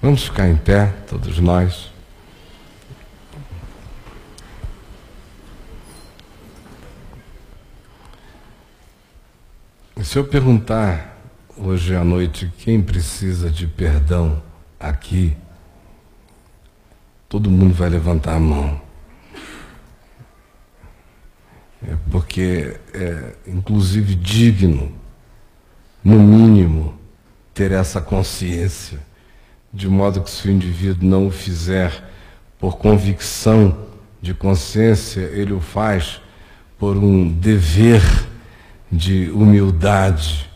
Vamos ficar em pé, todos nós. Se eu perguntar hoje à noite quem precisa de perdão aqui, todo mundo vai levantar a mão. Porque é, inclusive, digno, no mínimo, ter essa consciência, de modo que se o indivíduo não o fizer por convicção de consciência, ele o faz por um dever de humildade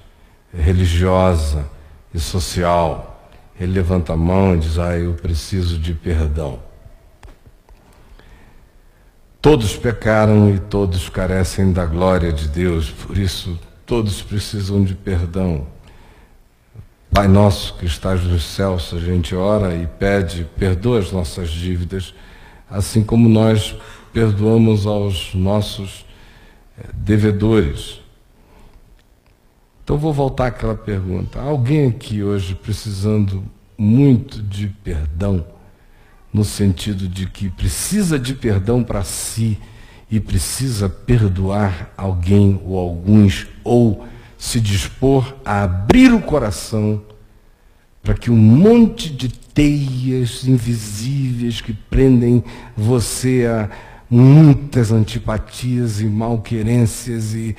religiosa e social. Ele levanta a mão e diz: eu preciso de perdão. Todos pecaram e todos carecem da glória de Deus, por isso todos precisam de perdão. Pai nosso que estás nos céus, a gente ora e pede: perdoa as nossas dívidas, assim como nós perdoamos aos nossos devedores. Então vou voltar àquela pergunta: há alguém aqui hoje precisando muito de perdão, no sentido de que precisa de perdão para si e precisa perdoar alguém ou alguns, ou se dispor a abrir o coração para que um monte de teias invisíveis que prendem você a muitas antipatias e malquerências e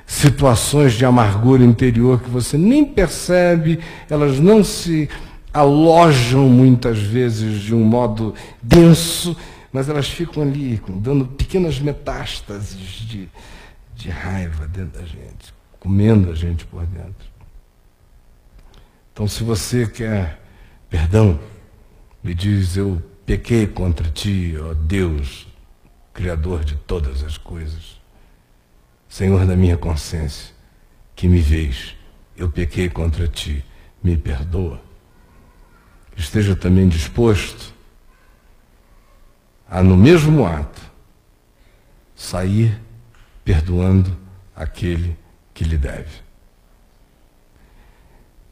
situações de amargura interior que você nem percebe, elas não se alojam muitas vezes de um modo denso, mas elas ficam ali, dando pequenas metástases de raiva dentro da gente, comendo a gente por dentro. Então, se você quer perdão, me diz: eu pequei contra ti, ó Deus, Criador de todas as coisas, Senhor da minha consciência, que me vês, eu pequei contra ti, me perdoa. Esteja também disposto a, no mesmo ato, sair perdoando aquele que lhe deve.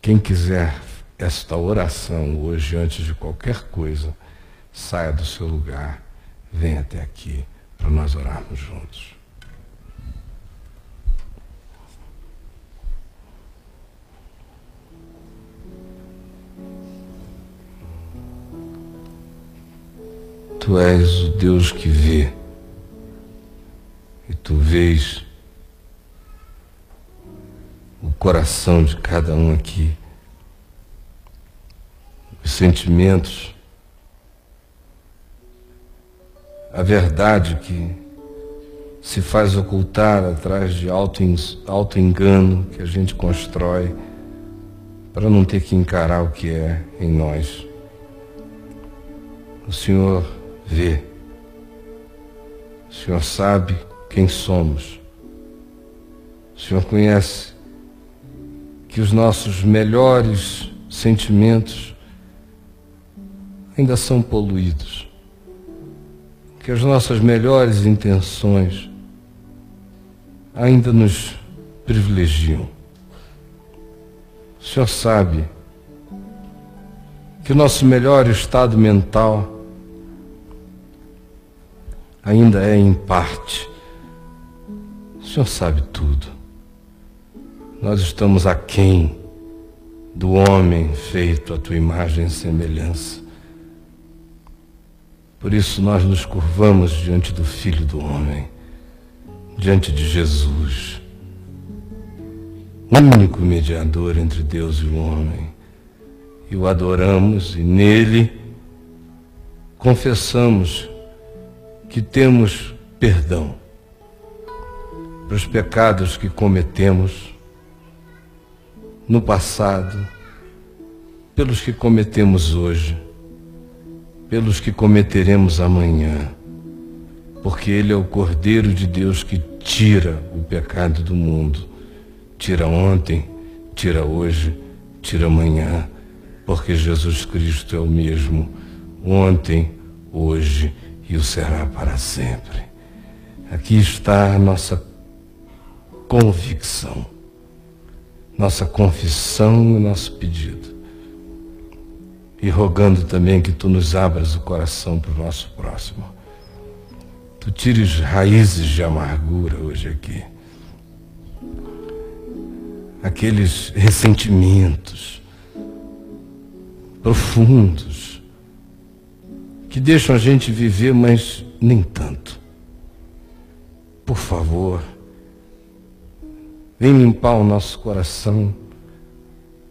Quem quiser esta oração hoje, antes de qualquer coisa, saia do seu lugar, venha até aqui para nós orarmos juntos. Tu és o Deus que vê, e tu vês o coração de cada um aqui, os sentimentos, a verdade que se faz ocultar atrás de auto-engano que a gente constrói para não ter que encarar o que é em nós. O Senhor vê, o Senhor sabe quem somos, o Senhor conhece que os nossos melhores sentimentos ainda são poluídos, que as nossas melhores intenções ainda nos privilegiam. O Senhor sabe que o nosso melhor estado mental ainda é em parte. O Senhor sabe tudo. Nós estamos aquém do homem feito à tua imagem e semelhança. Por isso nós nos curvamos diante do Filho do Homem, diante de Jesus, único mediador entre Deus e o homem, e o adoramos, e nele confessamos que temos perdão para os pecados que cometemos no passado, pelos que cometemos hoje, pelos que cometeremos amanhã, porque Ele é o Cordeiro de Deus que tira o pecado do mundo, tira ontem, tira hoje, tira amanhã, porque Jesus Cristo é o mesmo, ontem, hoje e o será para sempre. Aqui está a nossa convicção, nossa confissão e nosso pedido. e rogando também que Tu nos abras o coração para o nosso próximo. Tu tires raízes de amargura hoje aqui. Aqueles ressentimentos profundos que deixam a gente viver, mas nem tanto. Por favor, vem limpar o nosso coração,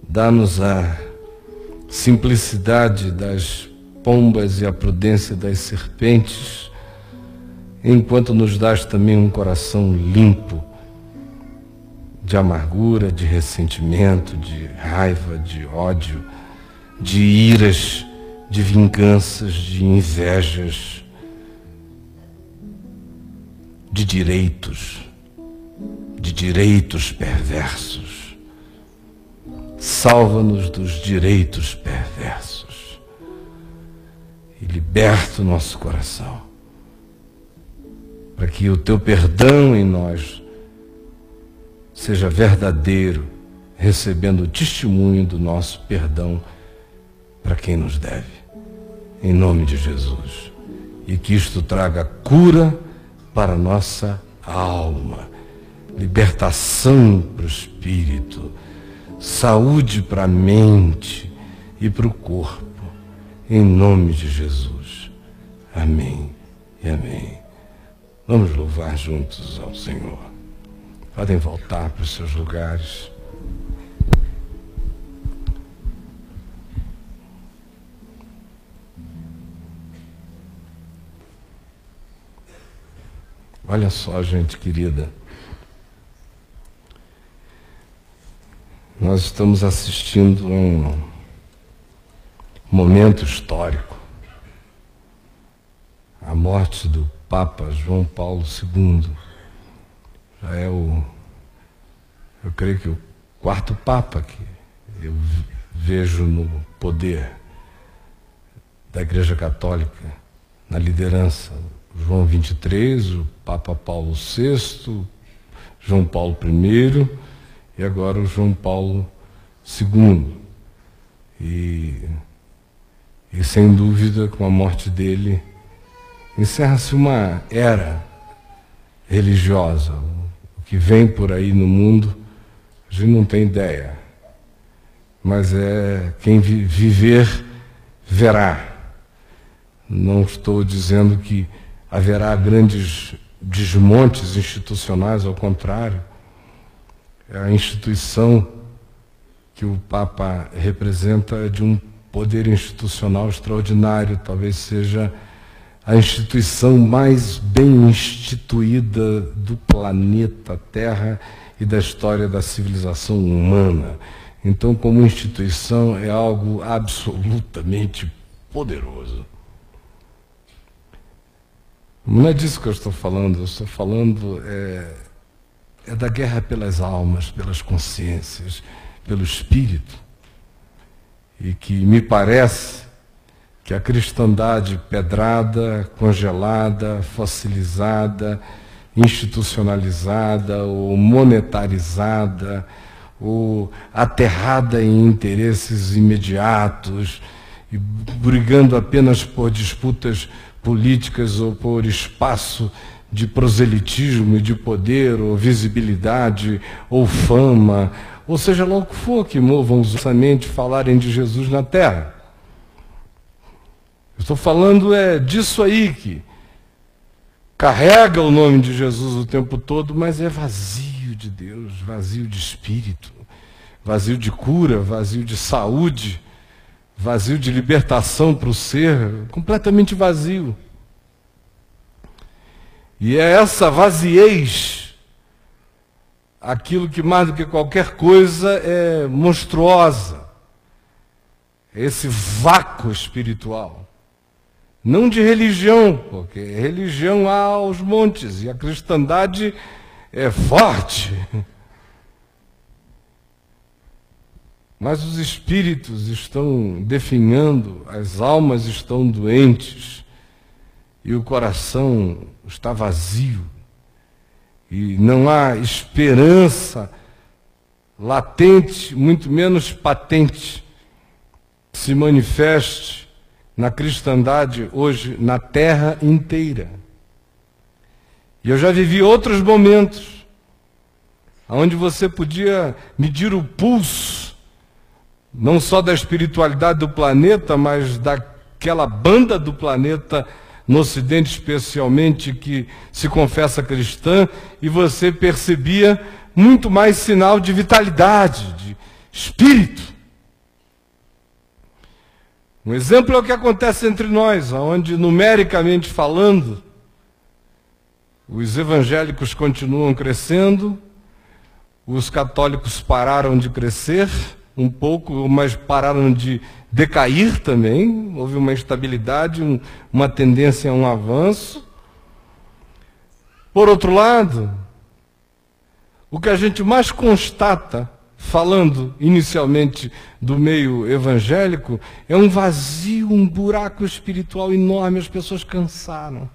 dá-nos a simplicidade das pombas e a prudência das serpentes, enquanto nos dás também um coração limpo de amargura, de ressentimento, de raiva, de ódio, de iras, de vinganças, de invejas, de direitos perversos. Salva-nos dos direitos perversos e liberta o nosso coração, para que o Teu perdão em nós seja verdadeiro, recebendo o testemunho do nosso perdão para quem nos deve, em nome de Jesus. E que isto traga cura para a nossa alma, libertação para o espírito, saúde para a mente e para o corpo, em nome de Jesus. Amém e amém. Vamos louvar juntos ao Senhor. Podem voltar para os seus lugares. Olha só, gente querida. Nós estamos assistindo a um momento histórico. A morte do Papa João Paulo II. Já é eu creio que o quarto Papa que eu vejo no poder da Igreja Católica, na liderança. João 23, o Papa Paulo VI, João Paulo I e agora o João Paulo II. E sem dúvida, com a morte dele, encerra-se uma era religiosa. O que vem por aí no mundo, a gente não tem ideia. Mas quem viver, verá. Não estou dizendo que haverá grandes desmontes institucionais, ao contrário. A instituição que o Papa representa é de um poder institucional extraordinário, talvez seja a instituição mais bem instituída do planeta Terra e da história da civilização humana. Então, como instituição, é algo absolutamente poderoso. Não é disso que eu estou falando. Eu estou falando da guerra pelas almas, pelas consciências, pelo espírito. E que me parece que a cristandade pedrada, congelada, fossilizada, institucionalizada ou monetarizada ou aterrada em interesses imediatos e brigando apenas por disputas políticas ou por espaço de proselitismo e de poder ou visibilidade ou fama, ou seja lá o que for que movam os somente falarem de Jesus na terra. Eu estou falando disso aí que carrega o nome de Jesus o tempo todo, mas é vazio de Deus, vazio de espírito, vazio de cura, vazio de saúde, vazio de libertação para o ser, completamente vazio. E é essa vaziez, aquilo que mais do que qualquer coisa é monstruosa, é esse vácuo espiritual. Não de religião, porque religião há aos montes, e a cristandade é forte. Mas os espíritos estão definhando, as almas estão doentes, e o coração está vazio, e não há esperança latente, muito menos patente, se manifeste na cristandade hoje na terra inteira. E eu já vivi outros momentos onde você podia medir o pulso, não só da espiritualidade do planeta, mas daquela banda do planeta, no Ocidente especialmente, que se confessa cristã, e você percebia muito mais sinal de vitalidade, de espírito. Um exemplo é o que acontece entre nós, onde, numericamente falando, os evangélicos continuam crescendo, os católicos pararam de crescer um pouco, mas pararam de decair também. Houve uma instabilidade, uma tendência a um avanço. Por outro lado, o que a gente mais constata, falando inicialmente do meio evangélico, é um vazio, um buraco espiritual enorme. As pessoas cansaram.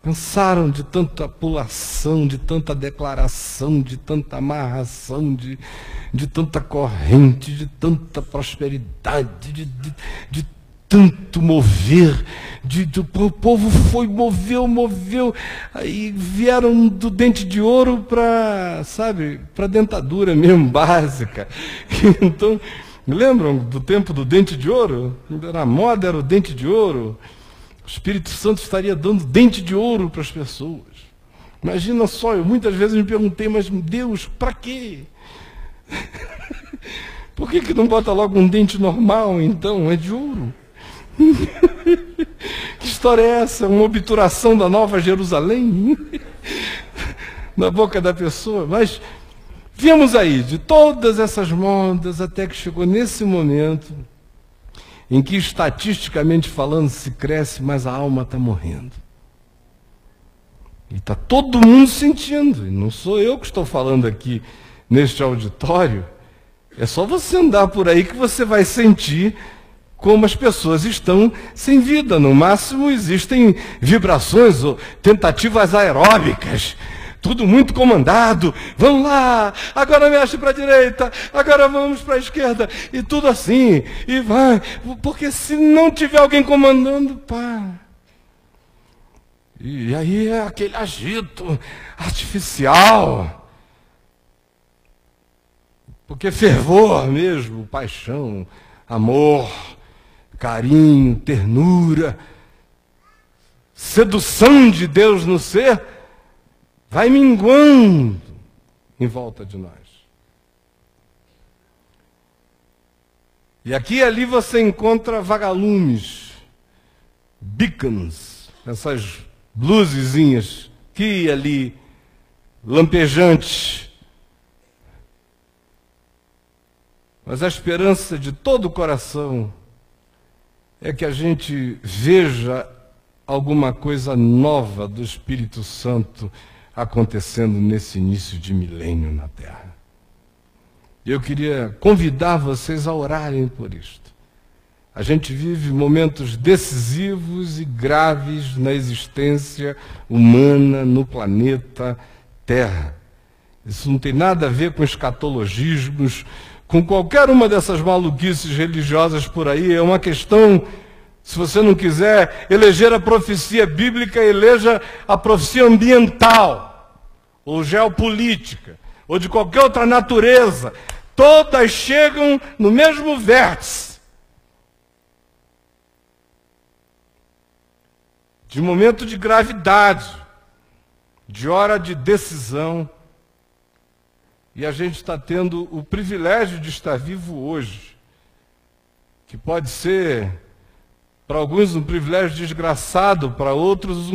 Cansaram de tanta pulação, de tanta declaração, de tanta amarração, de tanta corrente, de tanta prosperidade, de tanto mover. O povo foi, moveu. Aí vieram do dente de ouro para, sabe, para dentadura mesmo, básica. Então, lembram do tempo do dente de ouro? Na moda era o dente de ouro. O Espírito Santo estaria dando dente de ouro para as pessoas. Imagina só, eu muitas vezes me perguntei, mas Deus, para quê? Por que não bota logo um dente normal, então? É de ouro. Que história é essa? Uma obturação da Nova Jerusalém? Na boca da pessoa. Mas viemos aí de todas essas modas até que chegou nesse momento em que, estatisticamente falando, se cresce, mas a alma está morrendo. E está todo mundo sentindo. E não sou eu que estou falando aqui neste auditório. É só você andar por aí que você vai sentir como as pessoas estão sem vida. No máximo existem vibrações ou tentativas aeróbicas. Tudo muito comandado. Vamos lá, agora mexe para a direita, agora vamos para a esquerda. E tudo assim. E vai. Porque se não tiver alguém comandando, pá. E aí é aquele agito artificial. Porque fervor mesmo, paixão, amor, carinho, ternura, sedução de Deus no ser, vai minguando em volta de nós. E aqui e ali você encontra vagalumes, beacons, essas luzezinhas, aqui e ali, lampejantes. Mas a esperança de todo o coração é que a gente veja alguma coisa nova do Espírito Santo acontecendo nesse início de milênio na Terra. Eu queria convidar vocês a orarem por isto. A gente vive momentos decisivos e graves na existência humana no planeta Terra. Isso não tem nada a ver com escatologismos, com qualquer uma dessas maluquices religiosas por aí. É uma questão, se você não quiser eleger a profecia bíblica, eleja a profecia ambiental, ou geopolítica, ou de qualquer outra natureza. Todas chegam no mesmo vértice. De momento de gravidade, de hora de decisão. E a gente está tendo o privilégio de estar vivo hoje, que pode ser, para alguns, um privilégio desgraçado, para outros,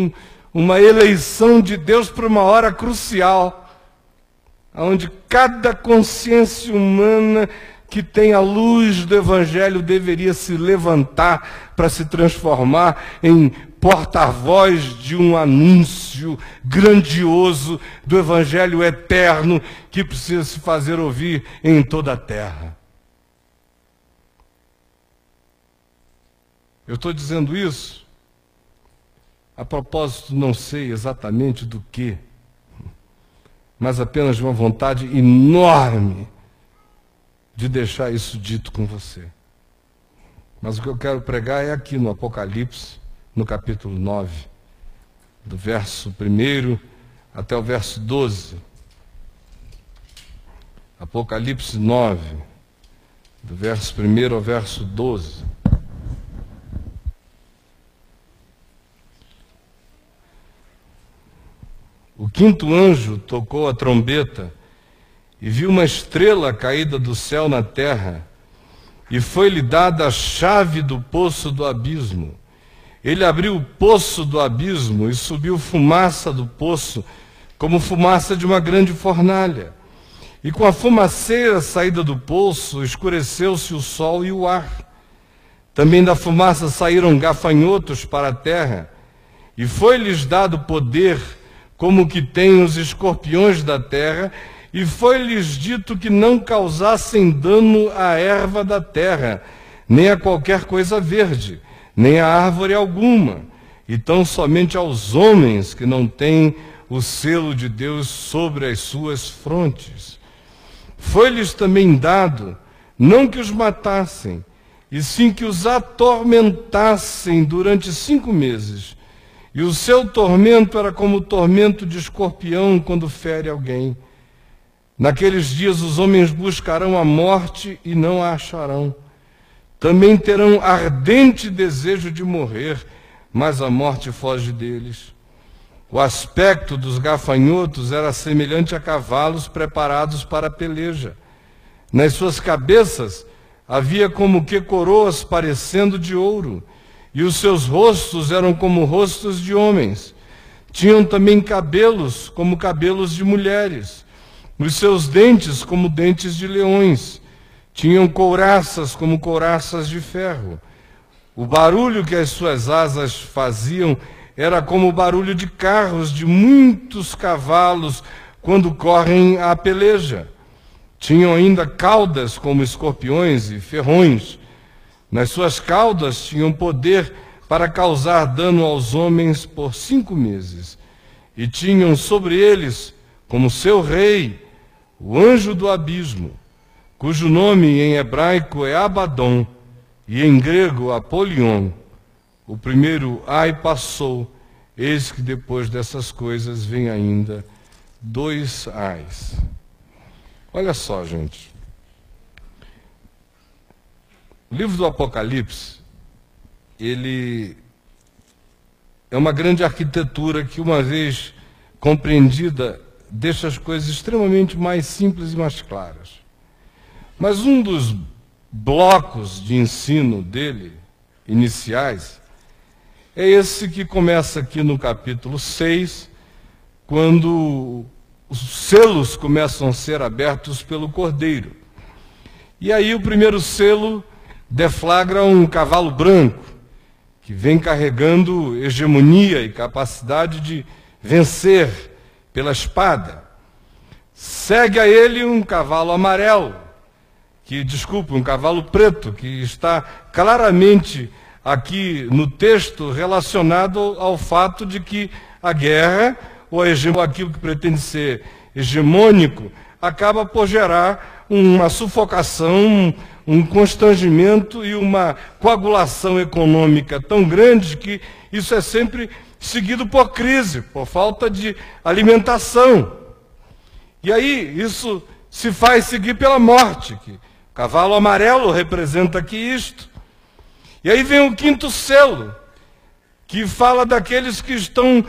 uma eleição de Deus para uma hora crucial, onde cada consciência humana que tem a luz do Evangelho deveria se levantar para se transformar em porta-voz de um anúncio grandioso do Evangelho eterno que precisa se fazer ouvir em toda a terra. Eu estou dizendo isso a propósito, não sei exatamente do que, mas apenas de uma vontade enorme de deixar isso dito com você. Mas o que eu quero pregar é aqui no Apocalipse, no capítulo 9, do verso 1 até o verso 12. Apocalipse 9, do verso 1 ao verso 12. O quinto anjo tocou a trombeta e viu uma estrela caída do céu na terra, e foi-lhe dada a chave do poço do abismo. Ele abriu o poço do abismo e subiu fumaça do poço, como fumaça de uma grande fornalha. E com a fumaceira saída do poço, escureceu-se o sol e o ar. Também da fumaça saíram gafanhotos para a terra, e foi-lhes dado poder, como que têm os escorpiões da terra, e foi-lhes dito que não causassem dano à erva da terra, nem a qualquer coisa verde, nem a árvore alguma, e tão somente aos homens que não têm o selo de Deus sobre as suas frontes. Foi-lhes também dado, não que os matassem, e sim que os atormentassem durante 5 meses. E o seu tormento era como o tormento de escorpião quando fere alguém. Naqueles dias os homens buscarão a morte e não a acharão. Também terão ardente desejo de morrer, mas a morte foge deles. O aspecto dos gafanhotos era semelhante a cavalos preparados para a peleja. Nas suas cabeças havia como que coroas parecendo de ouro, e os seus rostos eram como rostos de homens. Tinham também cabelos como cabelos de mulheres, os seus dentes como dentes de leões. Tinham couraças como couraças de ferro. O barulho que as suas asas faziam era como o barulho de carros de muitos cavalos quando correm à peleja. Tinham ainda caudas como escorpiões e ferrões. Nas suas caudas tinham poder para causar dano aos homens por 5 meses. E tinham sobre eles, como seu rei, o anjo do abismo, cujo nome em hebraico é Abaddon, e em grego Apolion. O primeiro ai passou, eis que depois dessas coisas vem ainda 2 ais. Olha só, gente. O livro do Apocalipse, ele é uma grande arquitetura que, uma vez compreendida, deixa as coisas extremamente mais simples e mais claras. Mas um dos blocos de ensino dele, iniciais, é esse que começa aqui no capítulo 6, quando os selos começam a ser abertos pelo Cordeiro. E aí o primeiro selo deflagra um cavalo branco, que vem carregando hegemonia e capacidade de vencer pela espada. Segue a ele um cavalo amarelo, um cavalo preto, que está claramente aqui no texto relacionado ao fato de que a guerra, ou aquilo que pretende ser hegemônico, acaba por gerar uma sufocação, um constrangimento e uma coagulação econômica tão grande que isso é sempre seguido por crise, por falta de alimentação. E aí isso se faz seguir pela morte, que o cavalo amarelo representa aqui isto. E aí vem o quinto selo, que fala daqueles que estão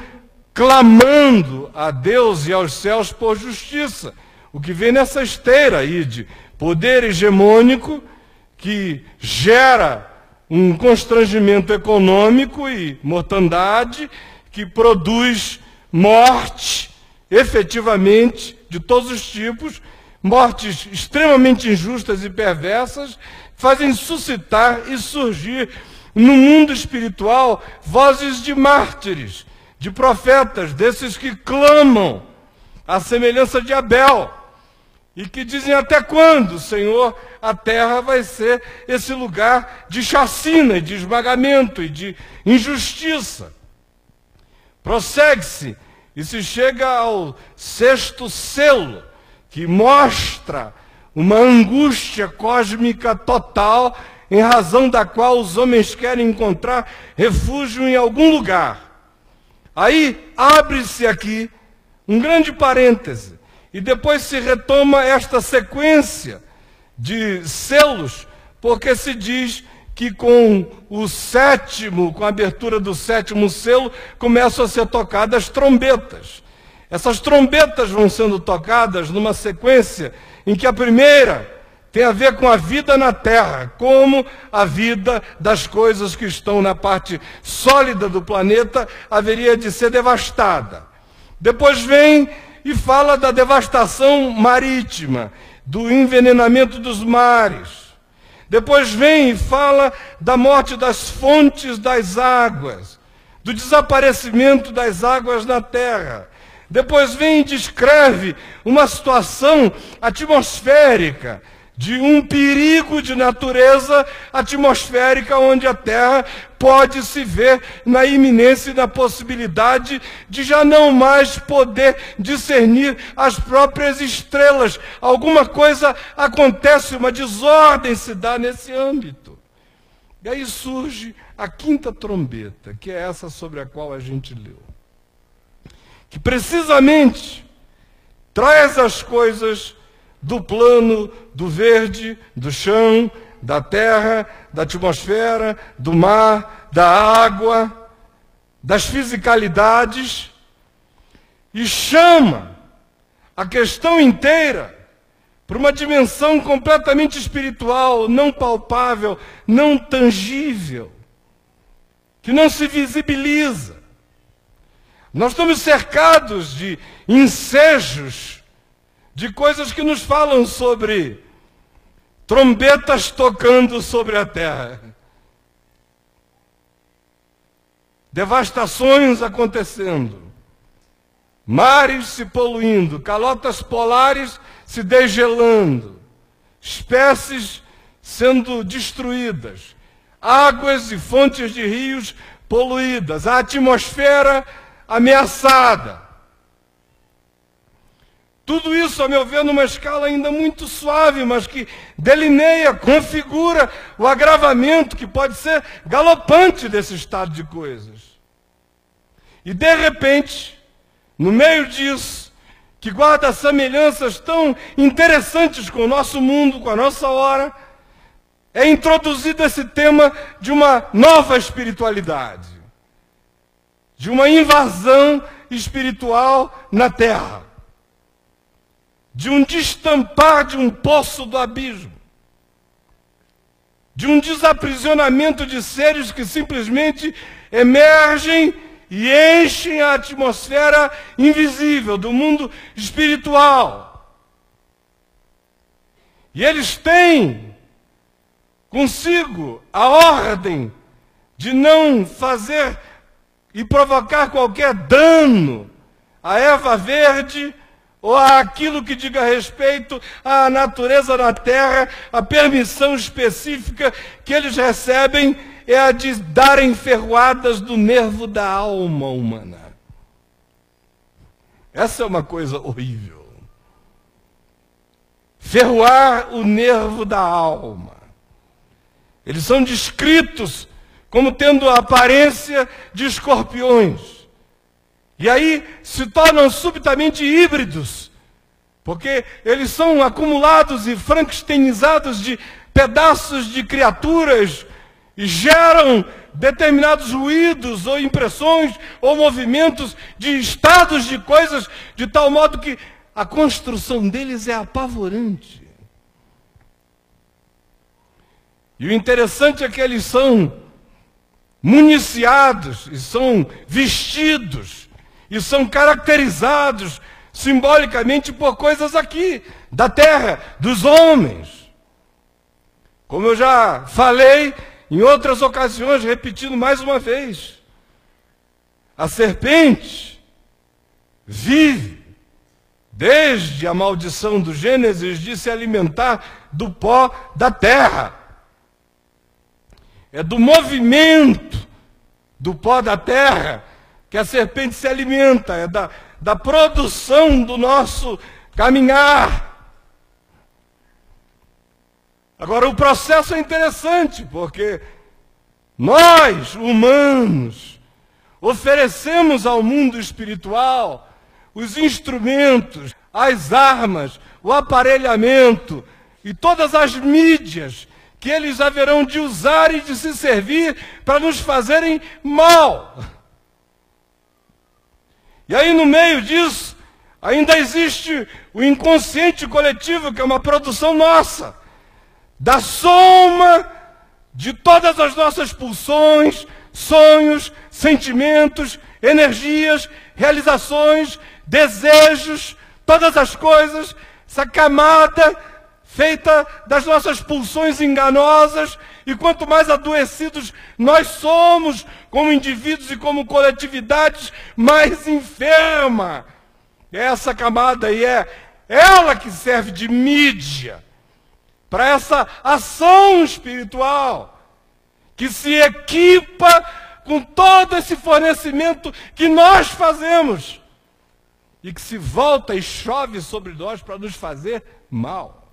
clamando a Deus e aos céus por justiça. O que vem nessa esteira aí de poder hegemônico que gera um constrangimento econômico e mortandade, que produz morte, efetivamente, de todos os tipos, mortes extremamente injustas e perversas, fazem suscitar e surgir no mundo espiritual vozes de mártires, de profetas, desses que clamam à semelhança de Abel, e que dizem: até quando, Senhor, a terra vai ser esse lugar de chacina, de esmagamento e de injustiça? Prossegue-se e se chega ao 6º selo, que mostra uma angústia cósmica total em razão da qual os homens querem encontrar refúgio em algum lugar. Aí abre-se aqui um grande parêntese, e depois se retoma esta sequência de selos, porque se diz que com a abertura do 7º selo, começam a ser tocadas trombetas. Essas trombetas vão sendo tocadas numa sequência em que a primeira tem a ver com a vida na terra, como a vida das coisas que estão na parte sólida do planeta haveria de ser devastada. Depois vem e fala da devastação marítima, do envenenamento dos mares. Depois vem e fala da morte das fontes das águas, do desaparecimento das águas na terra. Depois vem e descreve uma situação atmosférica, de um perigo de natureza atmosférica, onde a Terra pode se ver na iminência e na possibilidade de já não mais poder discernir as próprias estrelas. Alguma coisa acontece, uma desordem se dá nesse âmbito. E aí surge a 5ª trombeta, que é essa sobre a qual a gente leu, que precisamente traz as coisas do plano do verde, do chão, da terra, da atmosfera, do mar, da água, das fisicalidades, e chama a questão inteira para uma dimensão completamente espiritual, não palpável, não tangível, que não se visibiliza. Nós estamos cercados de ensejos, de coisas que nos falam sobre trombetas tocando sobre a terra, devastações acontecendo, mares se poluindo, calotas polares se degelando, espécies sendo destruídas, águas e fontes de rios poluídas, a atmosfera ameaçada. Tudo isso, a meu ver, numa escala ainda muito suave, mas que delineia, configura o agravamento que pode ser galopante desse estado de coisas. E, de repente, no meio disso, que guarda semelhanças tão interessantes com o nosso mundo, com a nossa hora, é introduzido esse tema de uma nova espiritualidade, de uma invasão espiritual na Terra, de um destampar de um poço do abismo, de um desaprisionamento de seres que simplesmente emergem e enchem a atmosfera invisível do mundo espiritual. E eles têm consigo a ordem de não fazer e provocar qualquer dano à erva verde ou àquilo que diga respeito à natureza da terra. A permissão específica que eles recebem é a de darem ferroadas do nervo da alma humana. Essa é uma coisa horrível. Ferroar o nervo da alma. Eles são descritos como tendo a aparência de escorpiões. E aí se tornam subitamente híbridos, porque eles são acumulados e frankensteinizados de pedaços de criaturas e geram determinados ruídos ou impressões ou movimentos de estados de coisas, de tal modo que a construção deles é apavorante. E o interessante é que eles são municiados e são vestidos e são caracterizados simbolicamente por coisas aqui, da terra, dos homens. Como eu já falei em outras ocasiões, repetindo mais uma vez, a serpente vive, desde a maldição do Gênesis, de se alimentar do pó da terra. É do movimento do pó da terra que a serpente se alimenta, é da produção do nosso caminhar. Agora, o processo é interessante, porque nós, humanos, oferecemos ao mundo espiritual os instrumentos, as armas, o aparelhamento e todas as mídias que eles haverão de usar e de se servir para nos fazerem mal. E aí, no meio disso, ainda existe o inconsciente coletivo, que é uma produção nossa, da soma de todas as nossas pulsões, sonhos, sentimentos, energias, realizações, desejos, todas as coisas, essa camada feita das nossas pulsões enganosas, e quanto mais adoecidos nós somos como indivíduos e como coletividades, mais enferma é essa camada, e é ela que serve de mídia para essa ação espiritual, que se equipa com todo esse fornecimento que nós fazemos, e que se volta e chove sobre nós para nos fazer mal.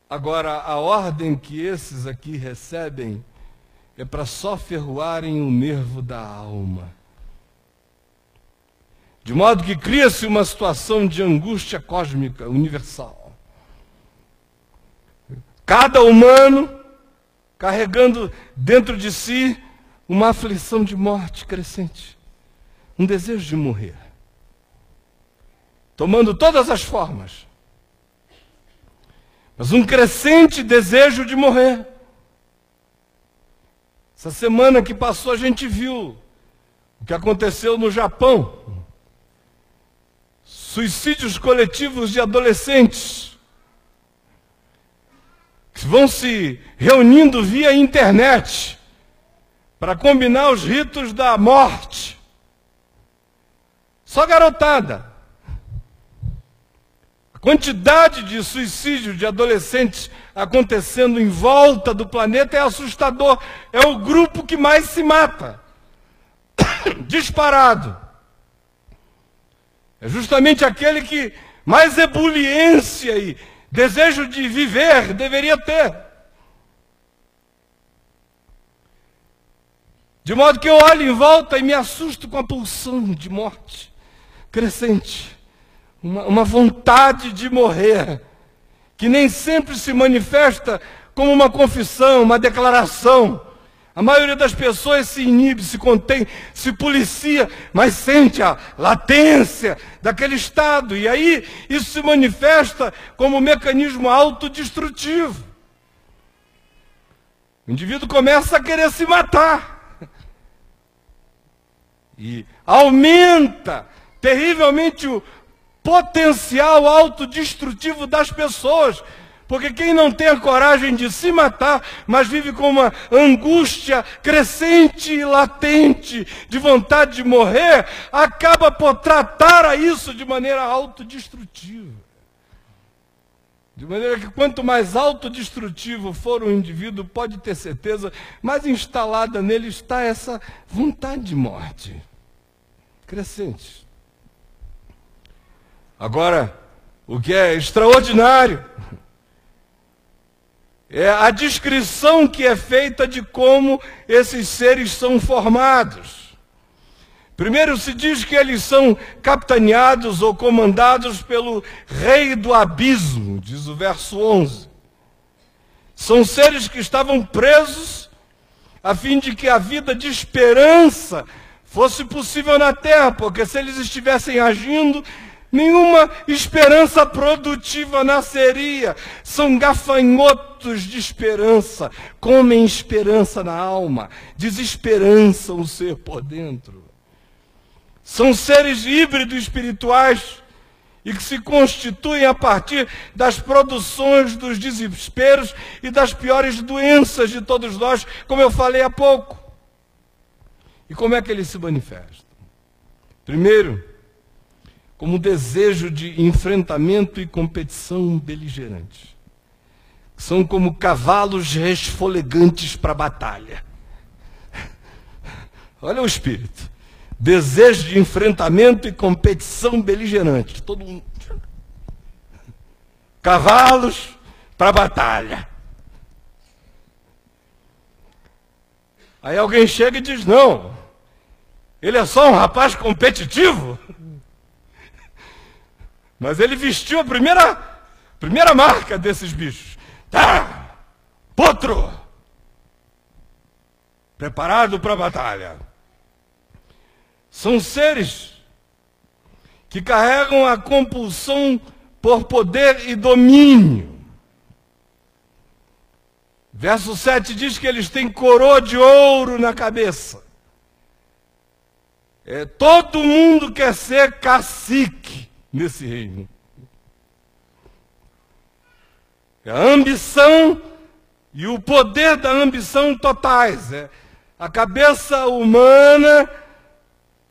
Agora, a ordem que esses aqui recebem é para só ferroarem o nervo da alma. De modo que cria-se uma situação de angústia cósmica, universal. Cada humano carregando dentro de si uma aflição de morte crescente, um desejo de morrer, tomando todas as formas, mas um crescente desejo de morrer. Essa semana que passou a gente viu o que aconteceu no Japão. Suicídios coletivos de adolescentes que vão se reunindo via internet para combinar os ritos da morte. Só garotada. A quantidade de suicídio de adolescentes acontecendo em volta do planeta é assustador. É o grupo que mais se mata. Disparado. É justamente aquele que mais ebuliência e desejo de viver deveria ter. De modo que eu olho em volta e me assusto com a pulsão de morte crescente. Uma vontade de morrer, que nem sempre se manifesta como uma confissão, uma declaração. A maioria das pessoas se inibe, se contém, se policia, mas sente a latência daquele estado. E aí isso se manifesta como um mecanismo autodestrutivo. O indivíduo começa a querer se matar. E aumenta terrivelmente o potencial autodestrutivo das pessoas. Porque quem não tem a coragem de se matar, mas vive com uma angústia crescente e latente de vontade de morrer, acaba por tratar a isso de maneira autodestrutiva. De maneira que quanto mais autodestrutivo for o indivíduo, pode ter certeza, mais instalada nele está essa vontade de morte crescente. Agora, o que é extraordinário é a descrição que é feita de como esses seres são formados. Primeiro se diz que eles são capitaneados ou comandados pelo rei do abismo, diz o verso 11. São seres que estavam presos a fim de que a vida de esperança fosse possível na terra, porque se eles estivessem agindo, nenhuma esperança produtiva nasceria. São gafanhotos de esperança, comem esperança na alma, desesperançam o ser por dentro. São seres híbridos espirituais e que se constituem a partir das produções dos desesperos e das piores doenças de todos nós, como eu falei há pouco. E como é que eles se manifestam? Primeiro, como desejo de enfrentamento e competição beligerante. São como cavalos resfolegantes para a batalha. Olha o espírito. Desejo de enfrentamento e competição beligerante. Todo mundo cavalos para a batalha. Aí alguém chega e diz, não, ele é só um rapaz competitivo. Mas ele vestiu a primeira marca desses bichos. Tá, potro, preparado para a batalha. São seres que carregam a compulsão por poder e domínio. Verso 7 diz que eles têm coroa de ouro na cabeça. Todo mundo quer ser cacique nesse reino. A ambição e o poder da ambição totais. A cabeça humana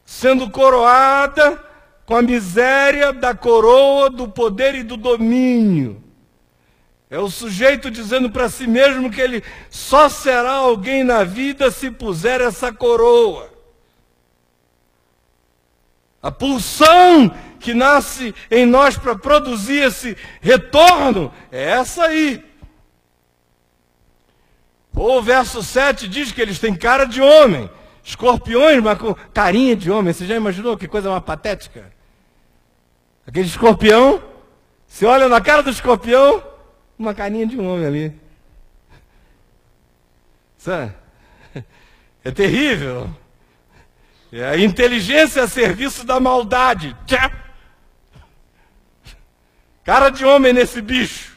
sendo coroada com a miséria da coroa do poder e do domínio. É o sujeito dizendo para si mesmo que ele só será alguém na vida se puser essa coroa. A pulsão que nasce em nós para produzir esse retorno é essa aí. O verso 7 diz que eles têm cara de homem, escorpiões, mas com carinha de homem. Você já imaginou que coisa mais patética? Aquele escorpião, você olha na cara do escorpião, uma carinha de homem ali. Sabe? É terrível. É a inteligência a serviço da maldade. Tchá! Cara de homem nesse bicho.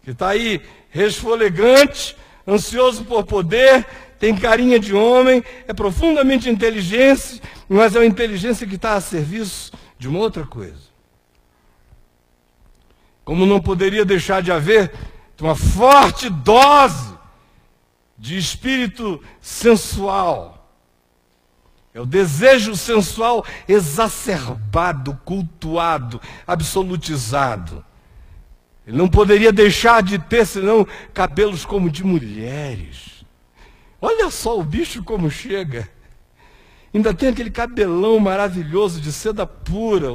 Que está aí resfolegante, ansioso por poder, tem carinha de homem, é profundamente inteligente, mas é uma inteligência que está a serviço de uma outra coisa. Como não poderia deixar de haver uma forte dose de espírito sensual. É o desejo sensual exacerbado, cultuado, absolutizado. Ele não poderia deixar de ter, senão, cabelos como de mulheres. Olha só o bicho como chega. Ainda tem aquele cabelão maravilhoso de seda pura.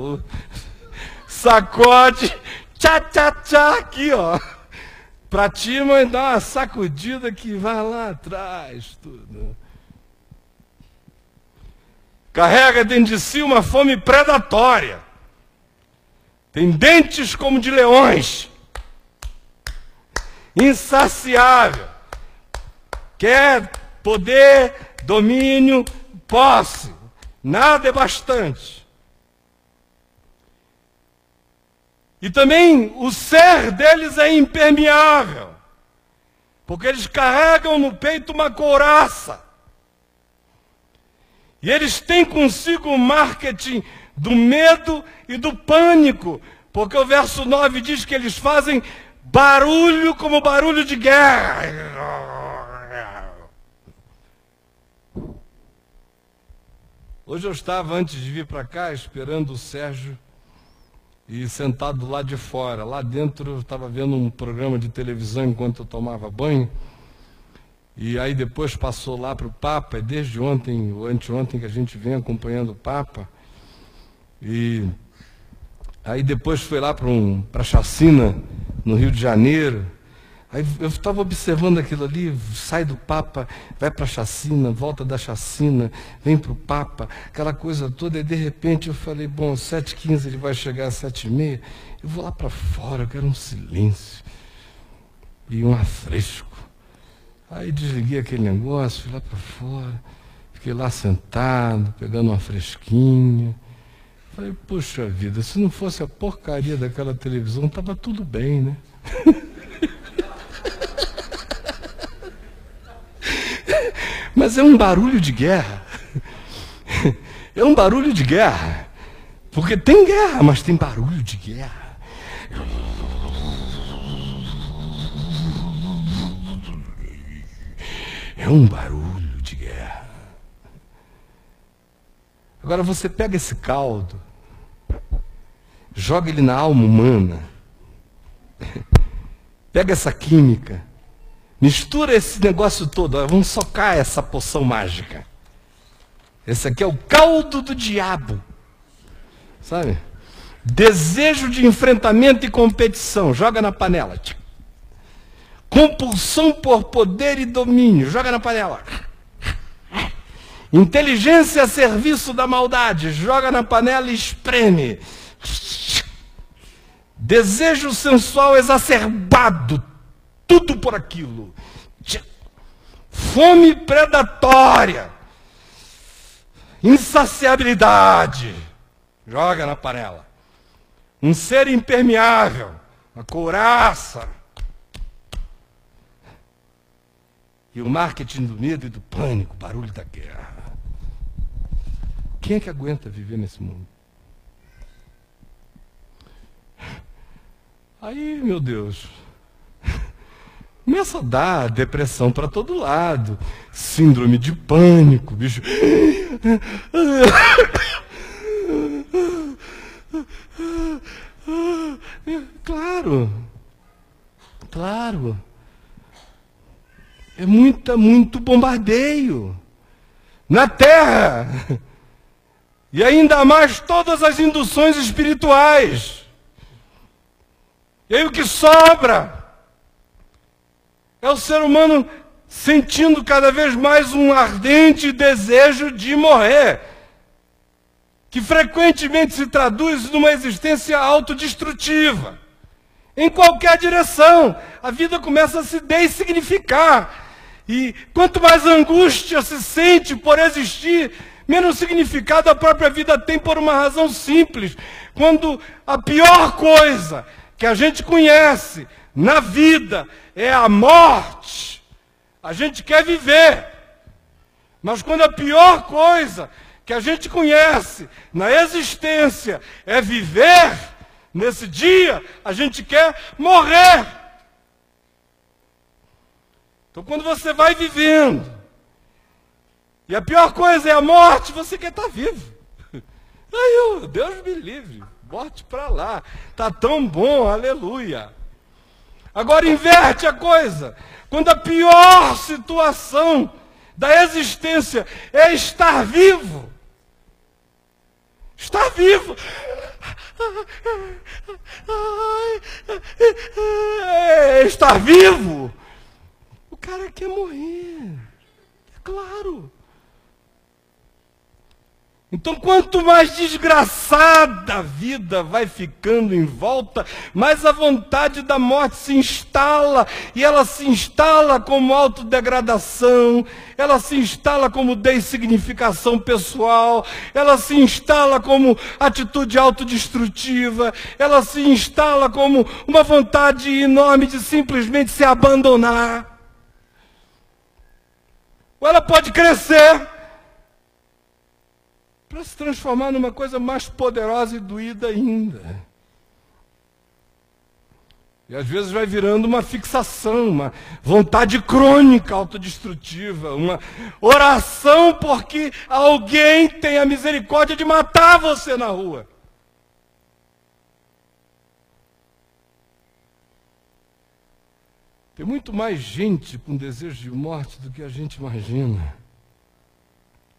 Sacode, tchá, tchá, tchá, aqui, ó. Pra ti, mas dá uma sacudida que vai lá atrás, tudo. Carrega dentro de si uma fome predatória. Tem dentes como de leões. Insaciável. Quer poder, domínio, posse. Nada é bastante. E também o ser deles é impermeável. Porque eles carregam no peito uma couraça. E eles têm consigo o marketing do medo e do pânico. Porque o verso 9 diz que eles fazem barulho como barulho de guerra. Hoje eu estava, antes de vir para cá, esperando o Sérgio e sentado lá de fora. Lá dentro eu estava vendo um programa de televisão enquanto eu tomava banho. E aí depois passou lá para o Papa, é desde ontem ou anteontem que a gente vem acompanhando o Papa. E aí depois foi lá para a chacina no Rio de Janeiro. Aí eu estava observando aquilo ali, sai do Papa, vai para a chacina, volta da chacina, vem para o Papa, aquela coisa toda, e de repente eu falei, bom, 7h15 ele vai chegar às 7h30, eu vou lá para fora, eu quero um silêncio e um afresco. Aí desliguei aquele negócio, fui lá para fora, fiquei lá sentado, pegando uma fresquinha. Falei, puxa vida, se não fosse a porcaria daquela televisão, estava tudo bem, né? Mas é um barulho de guerra. É um barulho de guerra. Porque tem guerra, mas tem barulho de guerra. É um barulho de guerra. Agora você pega esse caldo, joga ele na alma humana, pega essa química, mistura esse negócio todo, vamos socar essa poção mágica. Esse aqui é o caldo do diabo, sabe? Desejo de enfrentamento e competição, joga na panela. Compulsão por poder e domínio, joga na panela. Inteligência a serviço da maldade, joga na panela e espreme. Desejo sensual exacerbado, tudo por aquilo. Fome predatória, insaciabilidade, joga na panela. Um ser impermeável, uma couraça. E o marketing do medo e do pânico, barulho da guerra. Quem é que aguenta viver nesse mundo? Aí, meu Deus, começa a dar depressão para todo lado, síndrome de pânico, bicho. Claro. É muito bombardeio na Terra. E ainda mais todas as induções espirituais. E aí o que sobra é o ser humano sentindo cada vez mais um ardente desejo de morrer, que frequentemente se traduz numa existência autodestrutiva. Em qualquer direção, a vida começa a se dessignificar. E quanto mais angústia se sente por existir, menos significado a própria vida tem, por uma razão simples. Quando a pior coisa que a gente conhece na vida é a morte, a gente quer viver. Mas quando a pior coisa que a gente conhece na existência é viver, nesse dia a gente quer morrer. Então quando você vai vivendo e a pior coisa é a morte, você quer estar vivo. Aí, Deus me livre, morte para lá, está tão bom, aleluia. Agora inverte a coisa. Quando a pior situação da existência é estar vivo. Estar vivo. Estar vivo. O cara quer morrer. É claro. Então, quanto mais desgraçada a vida vai ficando em volta, mais a vontade da morte se instala. E ela se instala como autodegradação, ela se instala como dessignificação pessoal, ela se instala como atitude autodestrutiva, ela se instala como uma vontade enorme de simplesmente se abandonar. Ou ela pode crescer para se transformar numa coisa mais poderosa e doída ainda. E às vezes vai virando uma fixação, uma vontade crônica autodestrutiva, uma oração porque alguém tem a misericórdia de matar você na rua. Tem muito mais gente com desejo de morte do que a gente imagina.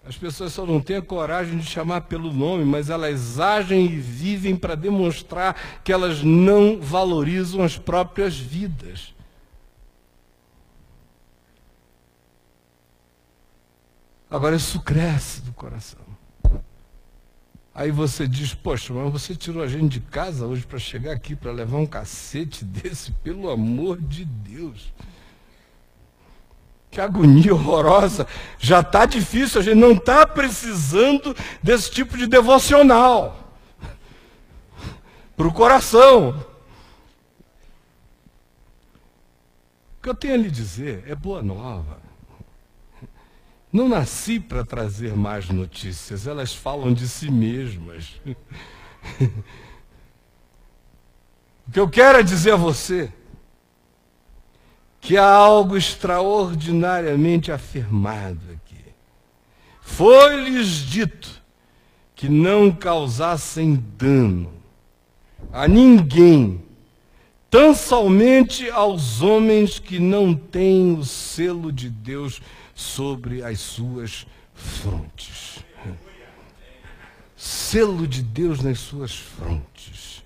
As pessoas só não têm a coragem de chamar pelo nome, mas elas agem e vivem para demonstrar que elas não valorizam as próprias vidas. Agora isso cresce do coração. Aí você diz, poxa, mas você tirou a gente de casa hoje para chegar aqui para levar um cacete desse, pelo amor de Deus. Que agonia horrorosa. Já está difícil, a gente não está precisando desse tipo de devocional para o coração. O que eu tenho a lhe dizer é boa nova. Não nasci para trazer más notícias, elas falam de si mesmas. O que eu quero é dizer a você que há algo extraordinariamente afirmado aqui. Foi-lhes dito que não causassem dano a ninguém, tão somente aos homens que não têm o selo de Deus sobre as suas frontes. selo de Deus nas suas frontes.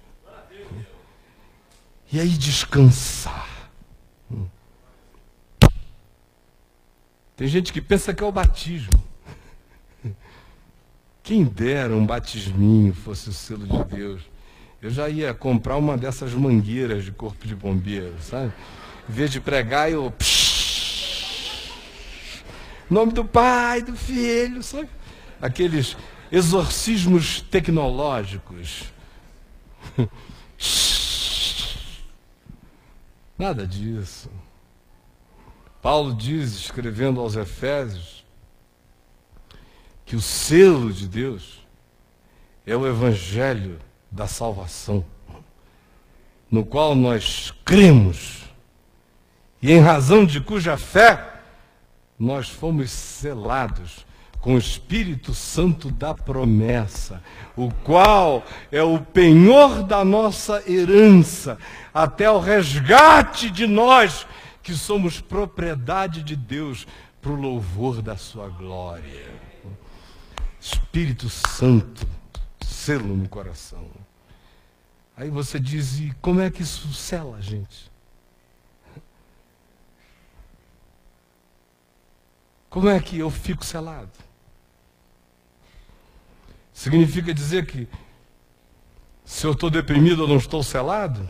E aí descansar. Tem gente que pensa que é o batismo. Quem dera um batisminho fosse o selo de Deus. Eu já ia comprar uma dessas mangueiras de corpo de bombeiro, sabe? Em vez de pregar, eu... Em nome do Pai, do Filho, sabe? Aqueles exorcismos tecnológicos. Nada disso. Paulo diz, escrevendo aos Efésios, que o selo de Deus é o Evangelho da salvação, no qual nós cremos, e em razão de cuja fé nós fomos selados com o Espírito Santo da promessa, o qual é o penhor da nossa herança, até o resgate de nós, que somos propriedade de Deus, para o louvor da sua glória. Espírito Santo, selo no coração. Aí você diz, e como é que isso sela a gente? Como é que eu fico selado? Significa dizer que se eu estou deprimido eu não estou selado?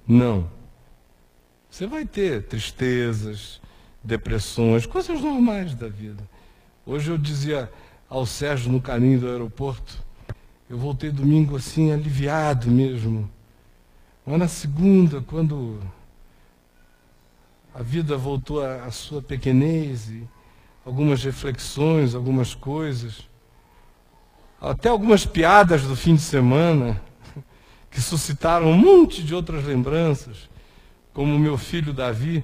Não. Você vai ter tristezas, depressões, coisas normais da vida. Hoje eu dizia ao Sérgio no caminho do aeroporto, eu voltei domingo assim, aliviado mesmo. Mas na segunda, quando a vida voltou à sua pequenez, e algumas reflexões, algumas coisas, até algumas piadas do fim de semana, que suscitaram um monte de outras lembranças, como o meu filho Davi,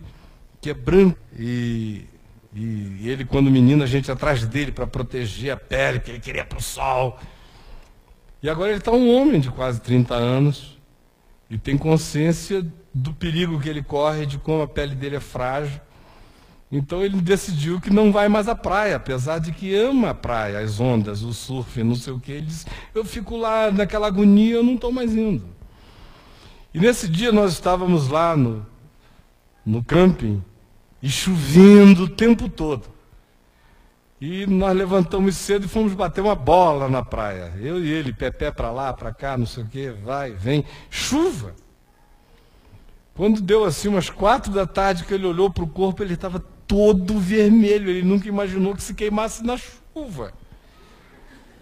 que é branco, e ele, quando menino, a gente atrás dele para proteger a pele, que ele queria para o sol. E agora ele está um homem de quase 30 anos, e tem consciência do perigo que ele corre, de como a pele dele é frágil. Então ele decidiu que não vai mais à praia, apesar de que ama a praia, as ondas, o surf, não sei o que. Ele disse, eu fico lá naquela agonia, eu não estou mais indo. E nesse dia nós estávamos lá no camping, e chovendo o tempo todo. E nós levantamos cedo e fomos bater uma bola na praia. Eu e ele, pé para lá, para cá, não sei o que, vai, vem, chuva. Quando deu assim umas 4 da tarde que ele olhou para o corpo, ele estava todo vermelho. Ele nunca imaginou que se queimasse na chuva.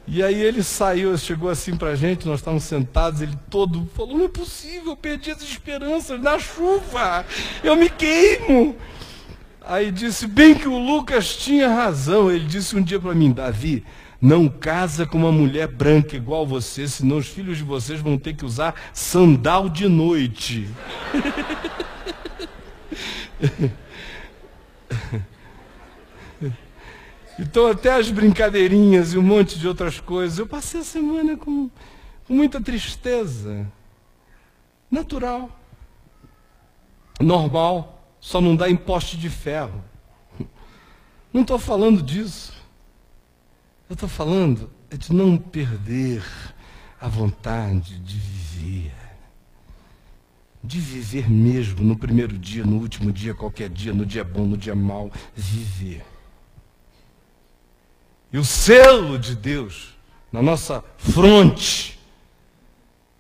E aí ele saiu, chegou assim para a gente, nós estávamos sentados, ele todo falou, não é possível, eu perdi as esperanças na chuva, eu me queimo. Aí disse, bem que o Lucas tinha razão. Ele disse um dia para mim, Davi, não casa com uma mulher branca igual você, senão os filhos de vocês vão ter que usar sandal de noite. Então até as brincadeirinhas e um monte de outras coisas. Eu passei a semana com muita tristeza. Natural. Normal. Só não dá em poste de ferro. Não estou falando disso. Eu estou falando de não perder a vontade de viver. De viver mesmo, no primeiro dia, no último dia, qualquer dia, no dia bom, no dia mau, viver. E o selo de Deus na nossa fronte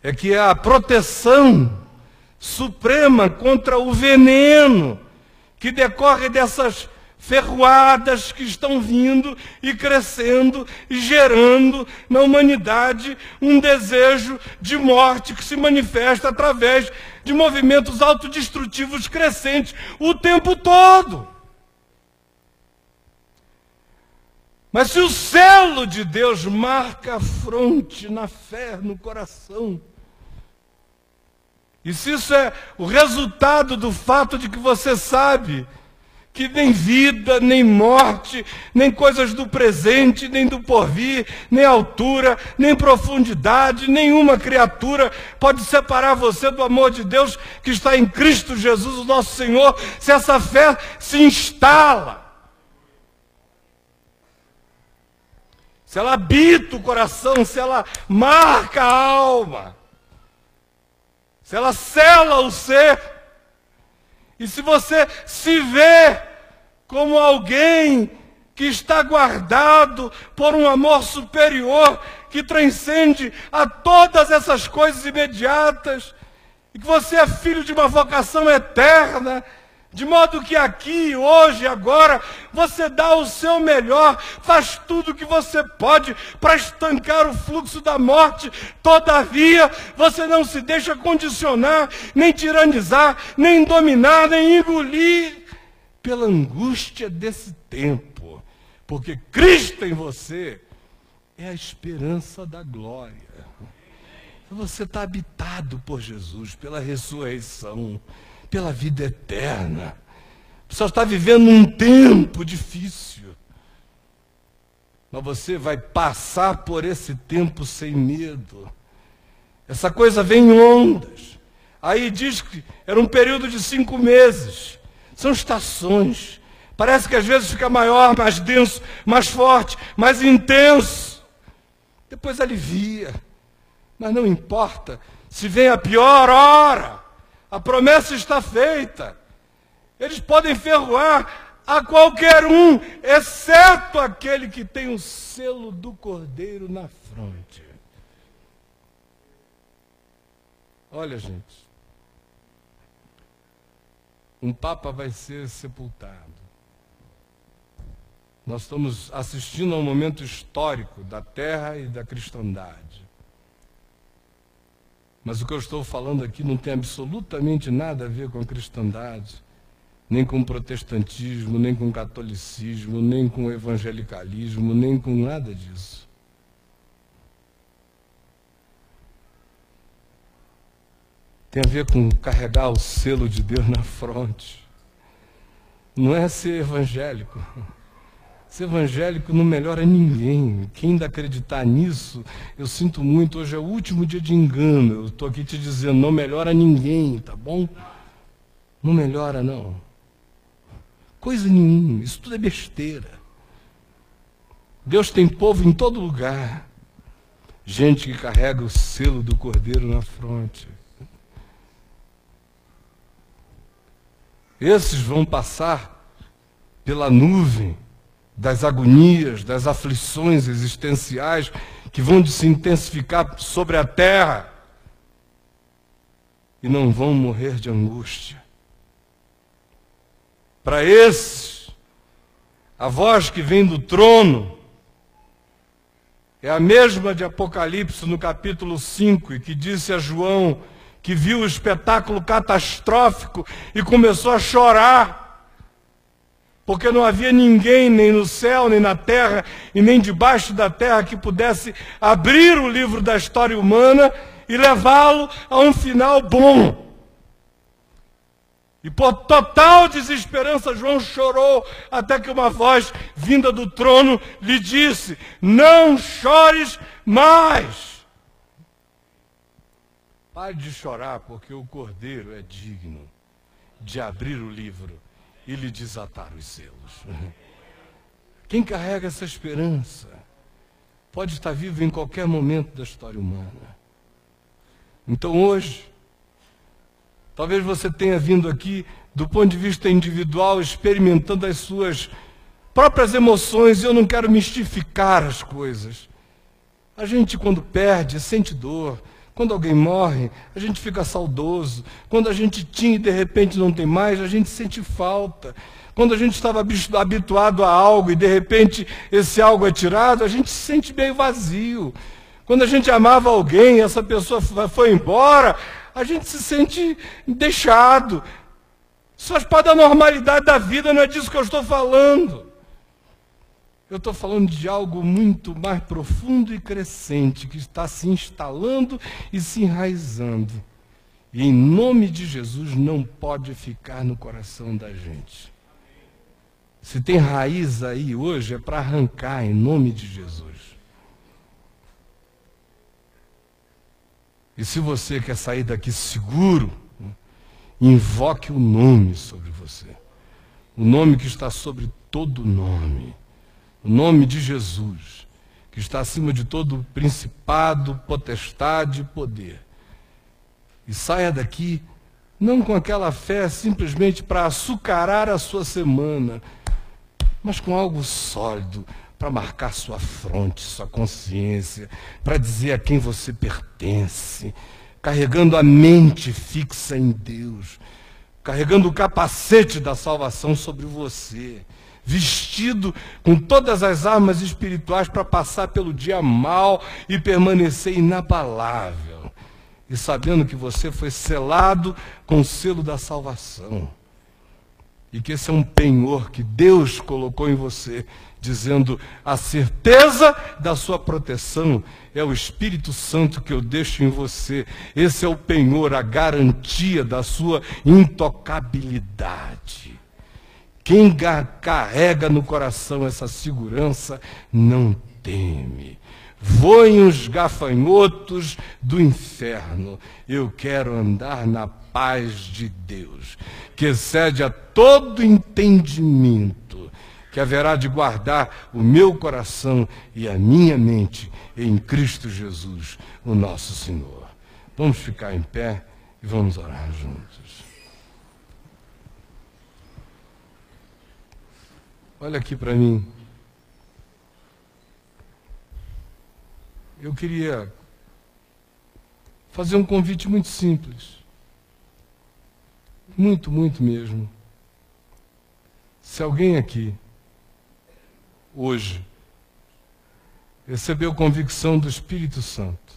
é que é a proteção suprema contra o veneno que decorre dessas ferroadas que estão vindo e crescendo e gerando na humanidade um desejo de morte que se manifesta através de movimentos autodestrutivos crescentes o tempo todo. Mas se o selo de Deus marca a fronte na fé, no coração, e se isso é o resultado do fato de que você sabe que nem vida, nem morte, nem coisas do presente, nem do porvir, nem altura, nem profundidade, nenhuma criatura pode separar você do amor de Deus que está em Cristo Jesus, o nosso Senhor, se essa fé se instala. se ela habita o coração, se ela marca a alma, se ela sela o ser, e se você se vê como alguém que está guardado por um amor superior, que transcende a todas essas coisas imediatas, e que você é filho de uma vocação eterna, de modo que aqui, hoje, agora, você dá o seu melhor, faz tudo o que você pode para estancar o fluxo da morte. Todavia, você não se deixa condicionar, nem tiranizar, nem dominar, nem engolir pela angústia desse tempo. Porque Cristo em você é a esperança da glória. Você está habitado por Jesus, pela ressurreição, pela vida eterna. Você está vivendo um tempo difícil, mas você vai passar por esse tempo sem medo. Essa coisa vem em ondas. Aí diz que era um período de 5 meses. São estações. Parece que às vezes fica maior, mais denso, mais forte, mais intenso. Depois alivia. Mas não importa. Se vem a pior hora, a promessa está feita. Eles podem ferroar a qualquer um, exceto aquele que tem o selo do Cordeiro na fronte. Olha, gente, um Papa vai ser sepultado. Nós estamos assistindo a um momento histórico da Terra e da cristandade. Mas o que eu estou falando aqui não tem absolutamente nada a ver com a cristandade, nem com o protestantismo, nem com o catolicismo, nem com o evangelicalismo, nem com nada disso. Tem a ver com carregar o selo de Deus na fronte. Não é ser evangélico. Ser evangélico não melhora ninguém. Quem ainda acreditar nisso, eu sinto muito, hoje é o último dia de engano. Eu estou aqui te dizendo, não melhora ninguém, tá bom? Não melhora, não. Coisa nenhuma, isso tudo é besteira. Deus tem povo em todo lugar. Gente que carrega o selo do Cordeiro na fronte. Esses vão passar pela nuvem das agonias, das aflições existenciais que vão se intensificar sobre a terra e não vão morrer de angústia. Para esses, a voz que vem do trono é a mesma de Apocalipse no capítulo 5, e que disse a João que viu o espetáculo catastrófico e começou a chorar, porque não havia ninguém, nem no céu, nem na terra, e nem debaixo da terra, que pudesse abrir o livro da história humana e levá-lo a um final bom. E por total desesperança, João chorou, até que uma voz vinda do trono lhe disse: não chores mais. Pare de chorar, porque o Cordeiro é digno de abrir o livro e lhe desatar os selos. Quem carrega essa esperança pode estar vivo em qualquer momento da história humana. Então hoje, talvez você tenha vindo aqui do ponto de vista individual, experimentando as suas próprias emoções, e eu não quero mistificar as coisas. A gente, quando perde, sente dor. Quando alguém morre, a gente fica saudoso. Quando a gente tinha e de repente não tem mais, a gente sente falta. Quando a gente estava habituado a algo e de repente esse algo é tirado, a gente se sente meio vazio. Quando a gente amava alguém e essa pessoa foi embora, a gente se sente deixado. Isso faz parte da normalidade da vida, não é disso que eu estou falando. Eu estou falando de algo muito mais profundo e crescente, que está se instalando e se enraizando. E em nome de Jesus não pode ficar no coração da gente. Se tem raiz aí hoje, é para arrancar em nome de Jesus. E se você quer sair daqui seguro, invoque o nome sobre você. O nome que está sobre todo nome. O nome de Jesus, que está acima de todo principado, potestade e poder. E saia daqui não com aquela fé simplesmente para açucarar a sua semana, mas com algo sólido para marcar sua fronte, sua consciência, para dizer a quem você pertence, carregando a mente fixa em Deus, carregando o capacete da salvação sobre você, vestido com todas as armas espirituais para passar pelo dia mal e permanecer inabalável, e sabendo que você foi selado com o selo da salvação, e que esse é um penhor que Deus colocou em você, dizendo: a certeza da sua proteção é o Espírito Santo que eu deixo em você. Esse é o penhor, a garantia da sua intocabilidade. Quem carrega no coração essa segurança não teme. Voem os gafanhotos do inferno. Eu quero andar na paz de Deus, que excede a todo entendimento, que haverá de guardar o meu coração e a minha mente em Cristo Jesus, o nosso Senhor. Vamos ficar em pé e vamos orar juntos. Olha aqui para mim. Eu queria fazer um convite muito simples. Muito, muito mesmo. Se alguém aqui, hoje, recebeu convicção do Espírito Santo,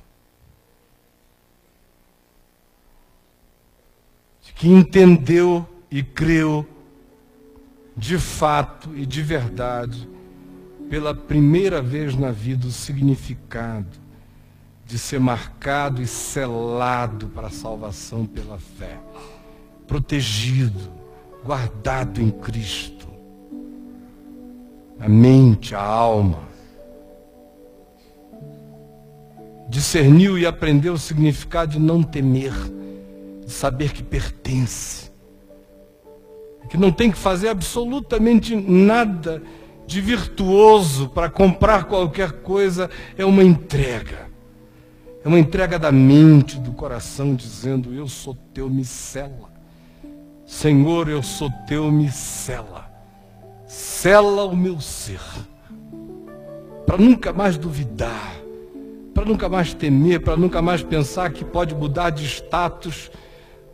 de que entendeu e creu de fato e de verdade, pela primeira vez na vida, o significado de ser marcado e selado para a salvação pela fé, protegido, guardado em Cristo, a mente, a alma, discerniu e aprendeu o significado de não temer, de saber que pertence, que não tem que fazer absolutamente nada de virtuoso para comprar qualquer coisa, é uma entrega. É uma entrega da mente, do coração, dizendo: eu sou teu, me sela. Senhor, eu sou teu, me sela. Sela o meu ser. Para nunca mais duvidar, para nunca mais temer, para nunca mais pensar que pode mudar de status,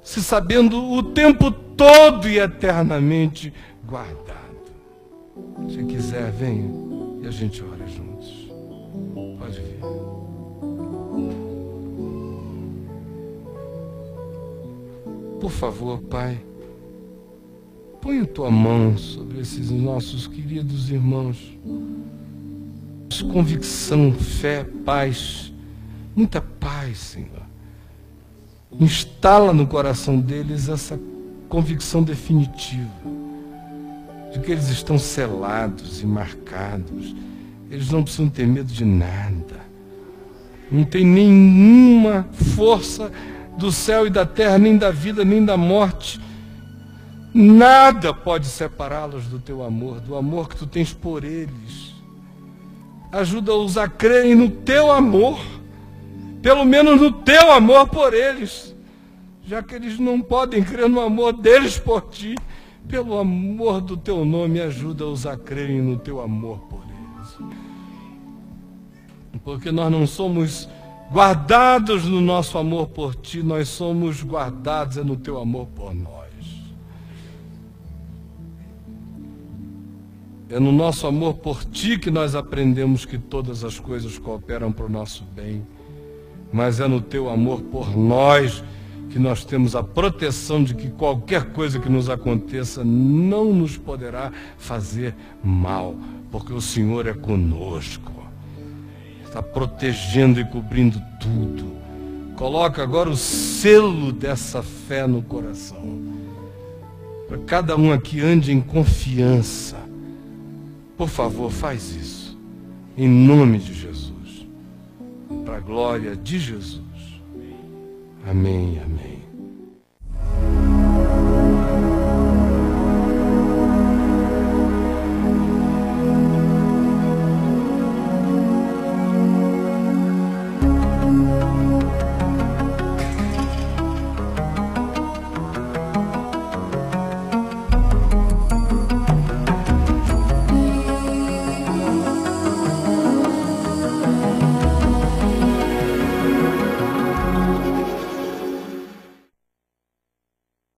se sabendo o tempo todo e eternamente guardado. Se quiser, venha e a gente ora juntos. Pode vir. Por favor, Pai, põe a tua mão sobre esses nossos queridos irmãos. Convicção, fé, paz, muita paz, Senhor. Instala no coração deles essa convicção definitiva de que eles estão selados e marcados. Eles não precisam ter medo de nada. Não tem nenhuma força do céu e da terra, nem da vida, nem da morte. Nada pode separá-los do teu amor, do amor que tu tens por eles. Ajuda-os a crerem no teu amor, pelo menos no teu amor por eles, já que eles não podem crer no amor deles por ti. Pelo amor do teu nome, ajuda-os a crerem no teu amor por eles. Porque nós não somos guardados no nosso amor por ti, nós somos guardados no teu amor por nós. É no nosso amor por ti que nós aprendemos que todas as coisas cooperam para o nosso bem, mas é no teu amor por nós que nós temos a proteção de que qualquer coisa que nos aconteça não nos poderá fazer mal, porque o Senhor é conosco, está protegendo e cobrindo tudo. Coloca agora o selo dessa fé no coração, para cada um aqui ande em confiança. Por favor, faz isso, em nome de Jesus, para a glória de Jesus. Amém, amém.